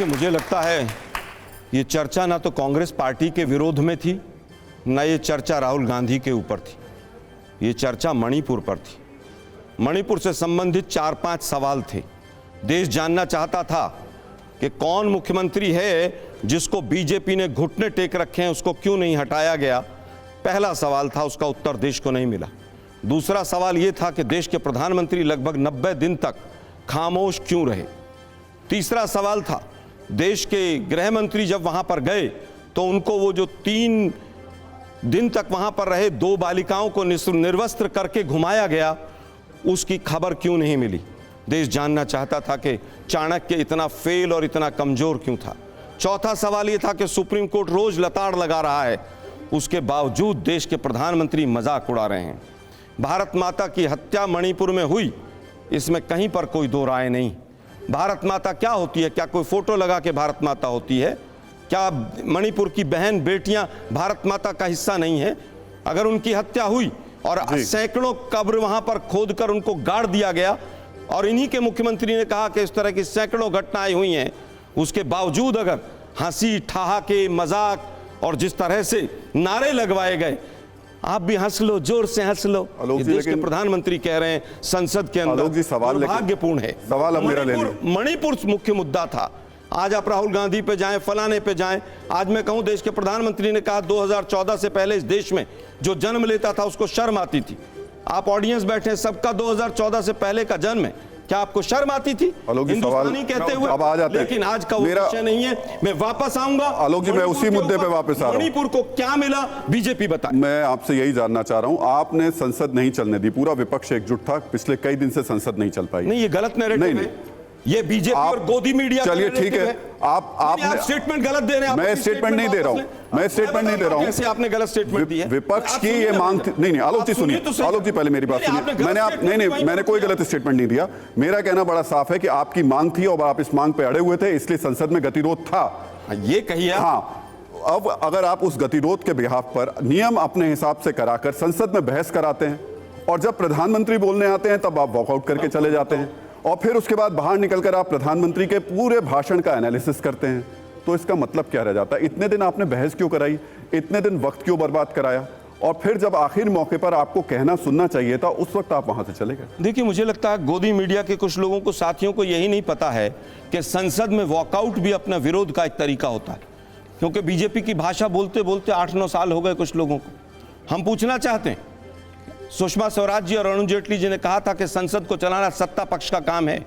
देखिए, मुझे लगता है ये चर्चा ना तो कांग्रेस पार्टी के विरोध में थी, ना ये चर्चा राहुल गांधी के ऊपर थी। ये चर्चा मणिपुर पर थी। मणिपुर से संबंधित 4-5 सवाल थे। देश जानना चाहता था कि कौन मुख्यमंत्री है जिसको बीजेपी ने घुटने टेक रखे हैं, उसको क्यों नहीं हटाया गया। पहला सवाल था, उसका उत्तर देश को नहीं मिला। दूसरा सवाल यह था कि देश के प्रधानमंत्री लगभग 90 दिन तक खामोश क्यों रहे। तीसरा सवाल था, देश के गृह मंत्री जब वहां पर गए तो उनको वो जो 3 दिन तक वहां पर रहे 2 बालिकाओं को निर्वस्त्र करके घुमाया गया, उसकी खबर क्यों नहीं मिली। देश जानना चाहता था कि चाणक्य इतना फेल और इतना कमजोर क्यों था। चौथा सवाल यह था कि सुप्रीम कोर्ट रोज लताड़ लगा रहा है, उसके बावजूद देश के प्रधानमंत्री मजाक उड़ा रहे हैं। भारत माता की हत्या मणिपुर में हुई, इसमें कहीं पर कोई दो राय नहीं। भारत माता क्या होती है? क्या कोई फोटो लगा के भारत माता होती है? क्या मणिपुर की बहन बेटियां भारत माता का हिस्सा नहीं है? अगर उनकी हत्या हुई और सैकड़ों कब्र वहां पर खोदकर उनको गाड़ दिया गया और इन्हीं के मुख्यमंत्री ने कहा कि इस तरह की सैकड़ों घटनाएं हुई हैं, उसके बावजूद अगर हंसी ठहाके मजाक और जिस तरह से नारे लगवाए गए, आप भी हंस लो, जोर से हंस लो। ये देश के प्रधानमंत्री कह रहे हैं संसद के अंदर, दुर्भाग्यपूर्ण है। सवाल अब मेरा ले लो। मणिपुर मुख्य मुद्दा था। आज आप राहुल गांधी पे जाएं, फलाने पे जाएं। आज मैं कहूं, देश के प्रधानमंत्री ने कहा 2014 से पहले इस देश में जो जन्म लेता था उसको शर्म आती थी। आप ऑडियंस बैठे, सबका 2014 से पहले का जन्म है, क्या आपको शर्म आती थी? हिंदुस्तानी कहते हुए अब आ जाते हैं। लेकिन आज का वो विषय नहीं है। मैं वापस आऊंगा। आलोक जी, मैं उसी मुद्दे पे वापस आ रहा हूं। मणिपुर को क्या मिला, बीजेपी बताए। मैं आपसे यही जानना चाह रहा हूं। आपने संसद नहीं चलने दी, पूरा विपक्ष एकजुट था, पिछले कई दिन से संसद नहीं चल पाई। नहीं, ये गलत नैरेटिव है। ये बीजेपी और गोदी मीडिया। चलिए ठीक है, आप स्टेटमेंट गलत दे रहे हैं। मैं स्टेटमेंट नहीं दे रहा हूं, मैं स्टेटमेंट नहीं दे रहा हूं। कैसे आपने गलत स्टेटमेंट दी है? विपक्ष की ये मांग थी। नहीं, आलोक जी सुनिए, आलोक जी पहले मेरी बात सुनिए। मैंने कोई गलत स्टेटमेंट नहीं दिया। मेरा कहना बड़ा साफ है कि आपकी मांग थी और आप इस मांग पे अड़े हुए थे, इसलिए संसद में गतिरोध था। ये कहिए। हाँ, अब अगर आप उस गतिरोध के बिहाफ पर नियम अपने हिसाब से कराकर संसद में बहस कराते हैं और जब प्रधानमंत्री बोलने आते हैं तब आप वॉकआउट करके चले जाते हैं और फिर उसके बाद बाहर निकलकर आप प्रधानमंत्री के पूरे भाषण का एनालिसिस करते हैं, तो इसका मतलब क्या रह जाता है? इतने दिन आपने बहस क्यों कराई? इतने दिन वक्त क्यों बर्बाद कराया? और फिर जब आखिर मौके पर आपको कहना सुनना चाहिए था, उस वक्त आप वहां से चले गए। देखिए, मुझे लगता है गोदी मीडिया के कुछ लोगों को, साथियों को यही नहीं पता है कि संसद में वॉकआउट भी अपना विरोध का एक तरीका होता है। क्योंकि बीजेपी की भाषा बोलते बोलते 8-9 साल हो गए कुछ लोगों को। हम पूछना चाहते हैं, सुषमा स्वराज जी और अरुण जेटली जी ने कहा था कि संसद को चलाना सत्ता पक्ष का काम है।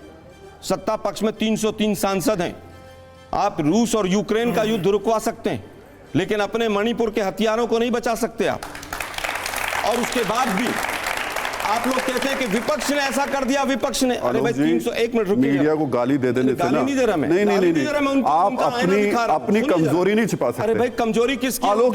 सत्ता पक्ष में 303 सांसद हैं। आप रूस और यूक्रेन का युद्ध रुकवा सकते हैं, लेकिन अपने मणिपुर के हथियारों को नहीं बचा सकते आप। और उसके बाद भी आप लोग कहते हैं कि विपक्ष ने ऐसा कर दिया, विपक्ष ने। अरे भाई, 301 मिनट रुकिए। मीडिया को गाली दे देने से ना, नहीं दे रहा मैं। नहीं, आप अपनी कमजोरी नहीं छिपा सकते। अरे भाई, कमजोरी किसकी? आलोक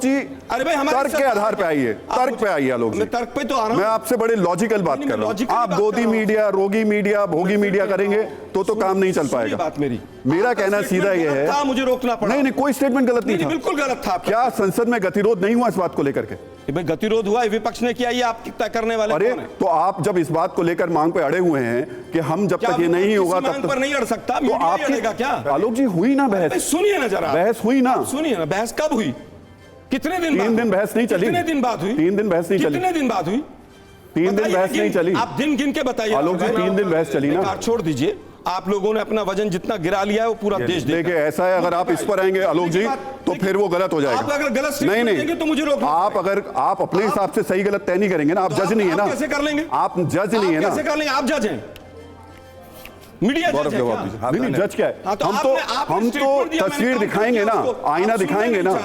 जी, अरे भाई, तर्क के आधार पे आइए, तर्क पे आइए आलोक जी। तर्क पे तो आ रहा हूं। मैं आपसे बड़े लॉजिकल बात कर रहा हूं। आप गोदी मीडिया, रोगी मीडिया, भोगी मीडिया करेंगे तो काम नहीं चल पाएगा। बात मेरा कहना सीधा ये है, मुझे रोकना पड़ा। नहीं, कोई स्टेटमेंट गलत नहीं था, बिल्कुल गलत था। क्या संसद में गतिरोध नहीं हुआ इस बात को लेकर के? भाई, गतिरोध हुआ, विपक्ष ने किया, ये आप तय करने वाले। अरे तो आप जब इस बात को लेकर मांग पे अड़े हुए हैं कि हम जब तक ये नहीं होगा तब तक नहीं अड़ सकता, तो आपकी क्या? आलोक जी, हुई ना बहस? सुनिए ना जरा, बहस हुई ना? सुनिए ना, बहस कब हुई? कितने दिन? 3 दिन बहस नहीं चली। कितने दिन बाद हुई? 3 दिन बहस नहीं चली। कितने दिन बाद हुई? 3 दिन बहस नहीं चली। आप दिन गिन के बताइए आलोक जी। 3 दिन बहस चली ना। छोड़ दीजिए, आप लोगों ने अपना वजन जितना गिरा लिया है वो पूरा देश देखिए। ऐसा है, अगर आप इस पर आएंगे आलोक जी तो फिर वो गलत हो जाएगा। आप अगर गलत नहीं, तो मुझे रोकना। आप अपने हिसाब से सही गलत तय नहीं करेंगे ना। आप जज नहीं है ना। कैसे कर लेंगे? आप जज नहीं है ना। कैसे कर लेंगे? आप जज हैं, मीडिया जज है क्या? नहीं, जज क्या है? हम तो तस्वीर दिखाएंगे ना, आईना दिखाएंगे ना।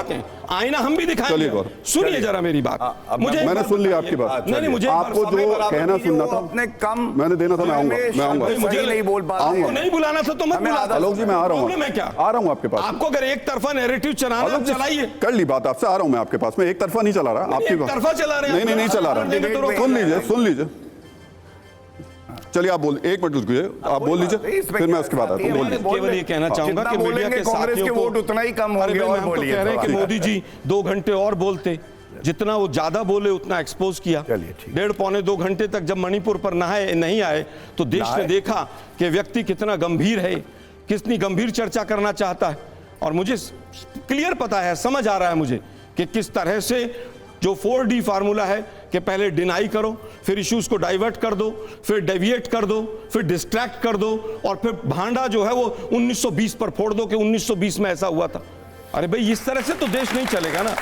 आईना हम भी दिखाएंगे। सुनिए जरा मेरी बात। मैंने सुन लिया आपकी बात। नहीं, मुझे आपको जो कहना सुनना था मैंने देना था। मैं आऊंगा। मुझे नहीं बोल पा, नहीं बुलाना था तो मत बुला। आलोक जी, मैं आ रहा हूँ। मैं क्या आ रहा हूँ आपके पास। आपको अगर एक तरफा नैरेटिव चलाना, चलाइए। कर ली बात आपसे, आ रहा हूँ मैं आपके पास में। एक तरफा नहीं चला रहा आपकी बात। तरफा चला रहे हैं? नहीं चला रहा। सुन लीजिए। चलिए आप बोल, 1 मिनट रुकिए, आप बोल लीजिए, फिर मैं उसके बाद आता हूं। केवल ये कहना चाहूंगा कि मीडिया के साथियों को वोट उतना ही कम होंगे। और बोलिए, कह रहे हैं कि मोदी जी 2 घंटे और बोलते, जितना वो ज्यादा बोले उतना एक्सपोज किया। 1.5-2 घंटे तक जब मणिपुर पर नहीं आए तो देश ने देखा कि व्यक्ति कितना गंभीर है, कितनी गंभीर चर्चा करना चाहता है। और मुझे क्लियर पता है, समझ आ रहा है मुझे कि किस तरह से जो 4D फार्मूला है कि पहले डिनाई करो, फिर इश्यूज को डाइवर्ट कर दो, फिर डेविएट कर दो, फिर डिस्ट्रैक्ट कर दो, और फिर भांडा जो है वो 1920 पर फोड़ दो कि 1920 में ऐसा हुआ था। अरे भाई, इस तरह से तो देश नहीं चलेगा ना।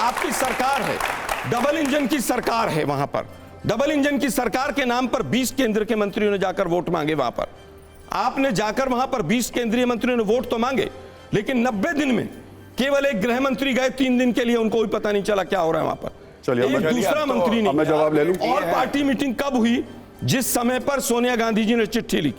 आपकी सरकार है, डबल इंजन की सरकार है। वहां पर डबल इंजन की सरकार के नाम पर 20 केंद्र के मंत्रियों ने जाकर वोट मांगे। वहां पर आपने जाकर वहां पर 20 केंद्रीय मंत्रियों ने वोट तो मांगे, लेकिन 90 दिन में केवल एक गृह मंत्री गए 3 दिन के लिए, उनको भी पता नहीं चला क्या हो रहा है वहां पर। चलिए, एक दूसरा मंत्री नहीं। मैं जवाब ले लूं। और पार्टी मीटिंग कब हुई? जिस समय पर सोनिया गांधी जी ने चिट्ठी लिखी।